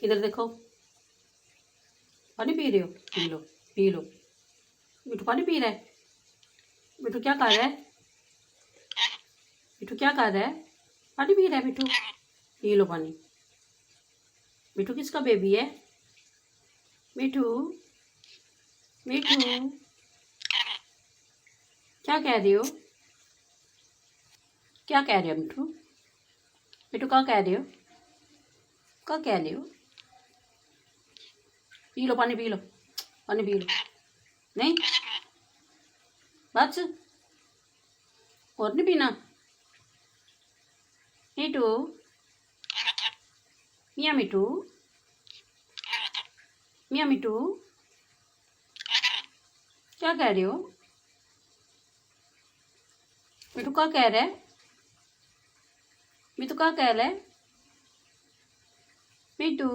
इधर देखो, पानी पी रहे हो? P low, P low. मिठू पानी पी रहा है। मिठू क्या कर रहा है? मिठू क्या कर रहा है? पानी पी रहा है मिठू। पी लो पानी। मिठू किसका बेबी है? मिठू, मिठू क्या कह रहे हो? क्या कह रहे हो मिठू? मिठू क्या कह रहे हो? क्या कह रहे हो? पी लो पानी, पी लो पानी, पी लो। नहीं, बस और नहीं पीना। मिठू, मियाँ मिठू, मियाँ मिठू क्या कह रहे हो? मिठू क्या कह रहा है? मिठू क्या कह रहा है? मिठू